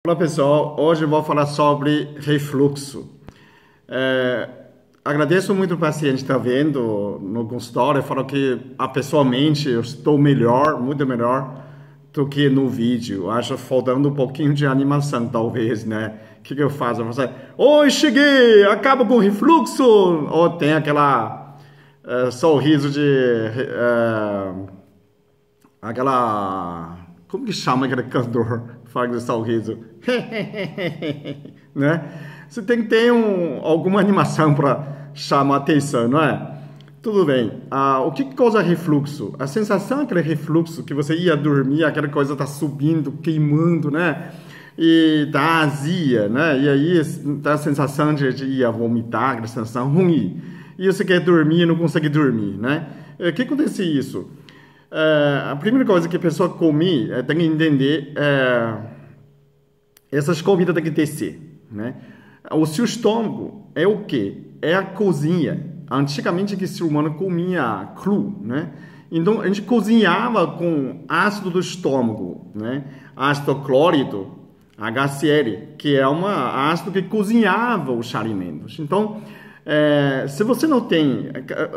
Olá pessoal, hoje eu vou falar sobre refluxo. Agradeço muito o paciente que está vendo no consultório, falou que pessoalmente eu estou melhor, muito melhor do que no vídeo. Acho faltando um pouquinho de animação, talvez, né? O que eu faço? Eu falo, oi, cheguei, acaba com o refluxo! Ou tem aquela sorriso de... aquela... Como que chama aquele cantor que faz esse sorriso? Né? Você tem que ter alguma animação para chamar atenção, não é? Tudo bem. O que causa refluxo? A sensação daquele refluxo que você ia dormir, aquela coisa está subindo, queimando, né? E tá azia, né? E aí tá a sensação de ir vomitar, aquela sensação ruim. E você quer dormir e não consegue dormir, né? O que acontece isso? A primeira coisa que a pessoa come tem que entender essas comidas tem que descer, né? O seu estômago é o quê? É a cozinha. Antigamente que o ser humano comia cru, né? Então a gente cozinhava com ácido do estômago, né? Ácido clórico, HCl, que é um ácido que cozinhava os alimentos. Então, se você não tem,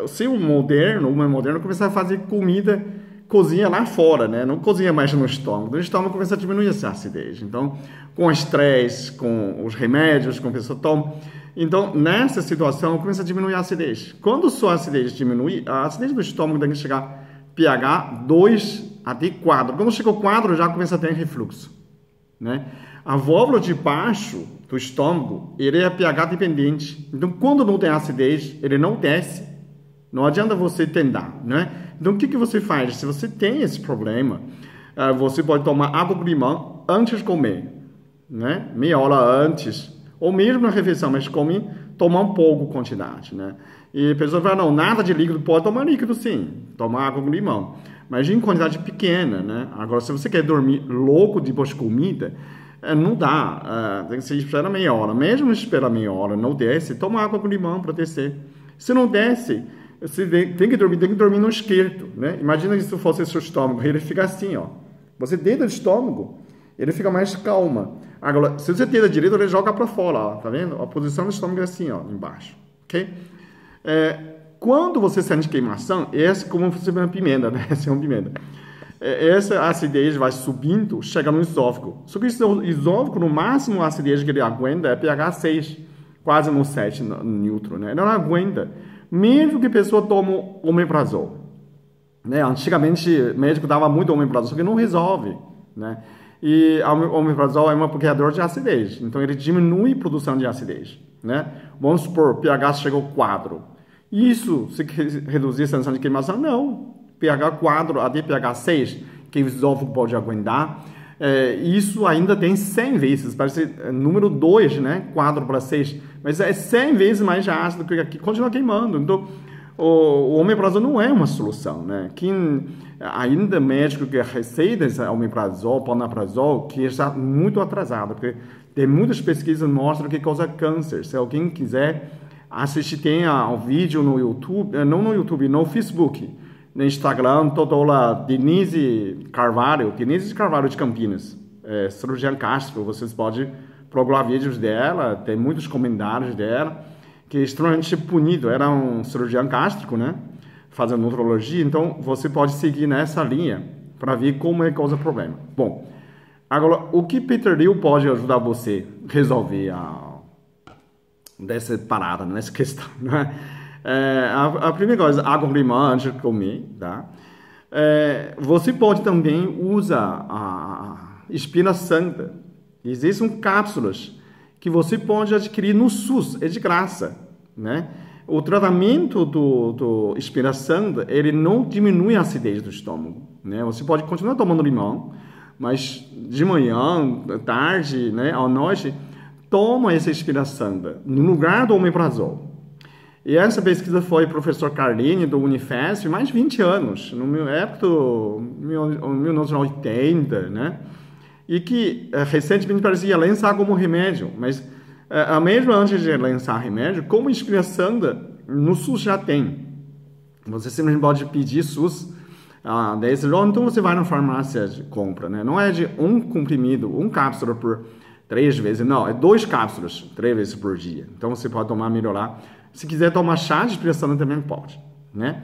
se um moderno, uma moderna começar a fazer comida, cozinha lá fora, né? Não cozinha mais no estômago. O estômago começa a diminuir essa acidez. Então, com estresse, com os remédios, com a pessoa toma. Então, nessa situação, começa a diminuir a acidez. Quando sua acidez diminui, a acidez do estômago tem que chegar pH 2 até 4. Quando chega ao 4, já começa a ter refluxo, né? A válvula de baixo do estômago, ele é pH dependente. Então, quando não tem acidez, ele não desce. Não adianta você tentar, né? Então, o que você faz? Se você tem esse problema, você pode tomar água com limão antes de comer, né? Meia hora antes, ou mesmo na refeição, mas tomar um pouco quantidade, né? E a pessoa fala, não, nada de líquido, pode tomar líquido sim, tomar água com limão, mas em quantidade pequena, né? Agora, se você quer dormir louco depois de comida, não dá, tem que se esperar meia hora, mesmo esperar meia hora, não desce, toma água com limão para descer. Se não desce, você tem que dormir no esquerdo, né? Imagina que se fosse seu estômago, ele fica assim, ó. Você deita no estômago, ele fica mais calma. Agora, se você deita direito, ele joga para fora, ó, tá vendo? A posição do estômago é assim, ó, embaixo, ok? Quando você sente queimação, essa como se fosse uma pimenta, né? Essa é uma pimenta. Essa acidez vai subindo, chega no esôfago. Só que o esôfago, no máximo, a acidez que ele aguenta é pH 6, quase no 7 neutro, né? Ele não aguenta. Mesmo que a pessoa tome omeprazol, né? Antigamente, o médico dava muito omeprazol, só que não resolve, né? E o omeprazol é um bloqueador de acidez, então ele diminui a produção de acidez, né? Vamos supor, pH chegou 4. Isso, se reduzir a sensação de queimação, não. pH 4 até pH 6, que o esôfago pode aguentar, isso ainda tem 100 vezes, parece número 2, né? 4 para 6, mas é 100 vezes mais ácido que continua queimando. Então, o omeprazol não é uma solução, né? Quem ainda médico que receita esse omeprazol, pantoprazol, que está muito atrasado, porque tem muitas pesquisas que mostram que causa câncer. Se alguém quiser assistir, tem um vídeo no YouTube, não no YouTube, no Facebook, no Instagram, doutora Denise Carvalho de Campinas, cirurgiã gástrico. Vocês podem procurar vídeos dela, tem muitos comentários dela, que é extremamente punido. Era um cirurgião gástrico, né? Fazendo nutrologia, então você pode seguir nessa linha para ver como é que causa problema. Bom, agora, o que Peter Liu pode ajudar você a resolver dessa parada, nessa questão, né? A primeira coisa, água com limão antes de comer, tá? Você pode também usar a espina santa. Existem cápsulas que você pode adquirir no SUS, é de graça, né? O tratamento do espina santa, ele não diminui a acidez do estômago, né? Você pode continuar tomando limão, mas de manhã, tarde, né, à noite, toma essa espina santa no lugar do omeprazol. E essa pesquisa foi do professor Carlini, do Unifesp, mais de 20 anos, no meu época, 1980, né? E que recentemente parecia lançar como remédio, mas mesmo antes de lançar remédio, como espina santa, no SUS já tem. Você simplesmente pode pedir SUS, então você vai na farmácia e compra, né? Não é de um comprimido, um cápsula por 3 vezes, não, é 2 cápsulas, 3 vezes por dia. Então você pode tomar, melhorar. Se quiser tomar chá de respiração também pode, né?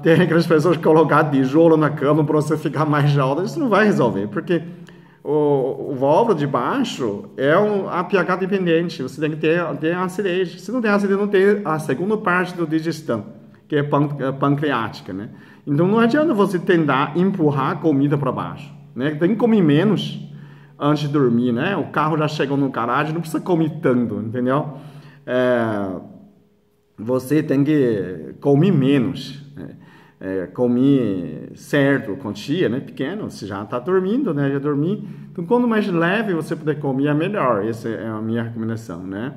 Tem aquelas pessoas que colocam tijolo na cama para você ficar mais alto, isso não vai resolver, porque o válvula de baixo é a pH dependente, você tem que ter acidez. Se não tem acidez, não tem a segunda parte da digestão, que é pancreática, né? Então não adianta você tentar empurrar a comida para baixo, né? Tem que comer menos antes de dormir, né? O carro já chegou no garagem, não precisa comer tanto, entendeu? Você tem que comer menos, né? Comer certo, quantia, né? Pequeno, você já está dormindo, né? Já dormi. Então, quanto mais leve você puder comer, é melhor. Essa é a minha recomendação, né?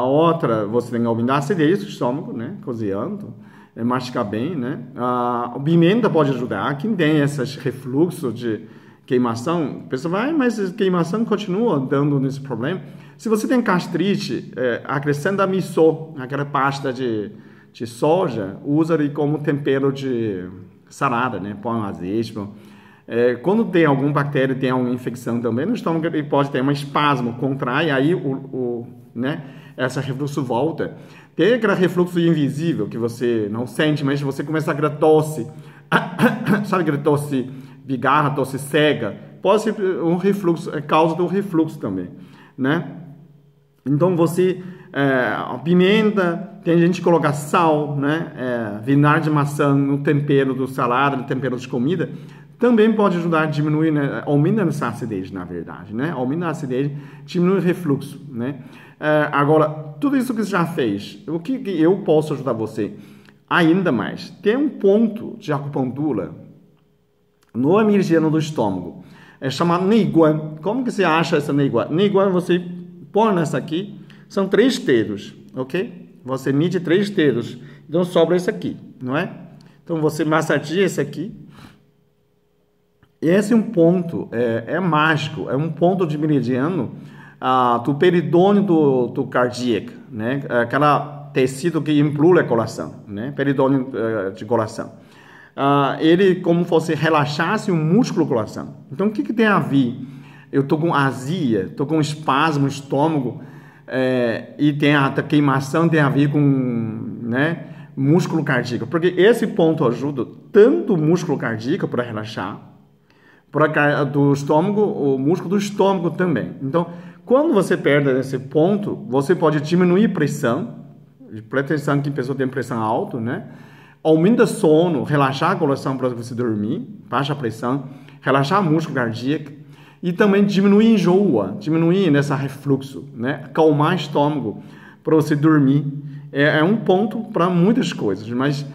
Outra, você tem que aumentar a acidez do estômago, né? Cozinhando, mastigar bem, né? A pimenta pode ajudar. Quem tem esses refluxos de queimação, a pessoa vai, mas a queimação continua dando nesse problema. Se você tem gastrite, acrescenta miso, aquela pasta de soja, usa ele como tempero de salada, né? Põe um azeite. Quando tem alguma bactéria, tem alguma infecção também no estômago, ele pode ter um espasmo, contrai, aí né? Essa refluxo volta. Tem aquele refluxo invisível que você não sente, mas você começa a aquela tosse, sabe aquela tosse bigarra, tosse cega? Pode ser um refluxo, é causa do refluxo também, né? Então você, pimenta, tem gente que coloca sal, né? Vinagre de maçã no tempero do salada, no tempero de comida, também pode ajudar a diminuir, né? Aumenta essa acidez, na verdade, né? Aumenta a acidez, diminui o refluxo, né? Agora, tudo isso que você já fez, o que eu posso ajudar você ainda mais? Tem um ponto de acupuntura no meridiano do estômago, é chamado Neiguan. Como que você acha essa Neiguan? Neiguan você põe nessa aqui, são 3 dedos, ok? Você mide 3 dedos, então sobra esse aqui, não é? Então você massageia esse aqui. Esse é um ponto, é mágico, é um ponto de meridiano do peritônio do cardíaco, né? Aquela tecido que implora a coração, né? Peritônio de coração. Ele como se fosse relaxasse o músculo do coração. Então o que tem a ver? Eu tô com azia, tô com espasmo no estômago, e tem a queimação, tem a ver com, né, músculo cardíaco, porque esse ponto ajuda tanto o músculo cardíaco para relaxar, do estômago, o músculo do estômago também. Então, quando você perde esse ponto, você pode diminuir a pressão, pretensão que a pessoa tem pressão alta, né? Aumenta o sono, relaxar a coração para você dormir, baixa a pressão, relaxar o músculo cardíaco e também diminuir enjoa, diminuir nessa refluxo, né? Acalmar o estômago para você dormir. É um ponto para muitas coisas, mas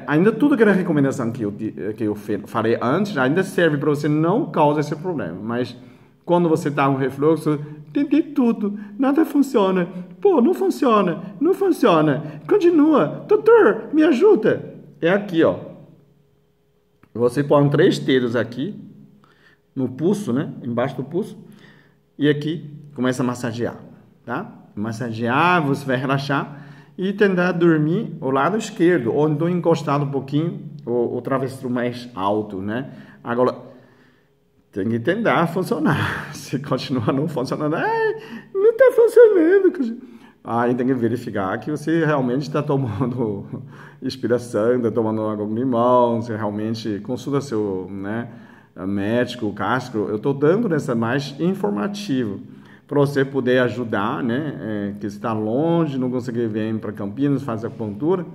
ainda tudo aquela recomendação que eu falei antes ainda serve para você não causar esse problema, mas quando você está com refluxo, tentei tudo, nada funciona. Pô, não funciona, não funciona. Continua. Doutor, me ajuda. É aqui, ó. Você põe 3 dedos aqui, no pulso, né? Embaixo do pulso. E aqui, começa a massagear, tá? Massagear, você vai relaxar e tentar dormir ao lado esquerdo, ou então encostado um pouquinho, o travesseiro mais alto, né? Agora, tem que tentar funcionar. Se continuar não funcionando, não está funcionando. Aí tem que verificar que você realmente está tomando inspiração, está tomando água com limão, você realmente consulta seu, né, médico, gastro. Eu estou dando nessa mais informativo para você poder ajudar, né, que está longe, não conseguir vir para Campinas, fazer acupuntura,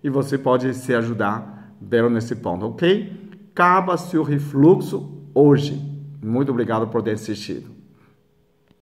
e você pode se ajudar bem nesse ponto, ok? Acaba seu refluxo hoje. Muito obrigado por ter assistido.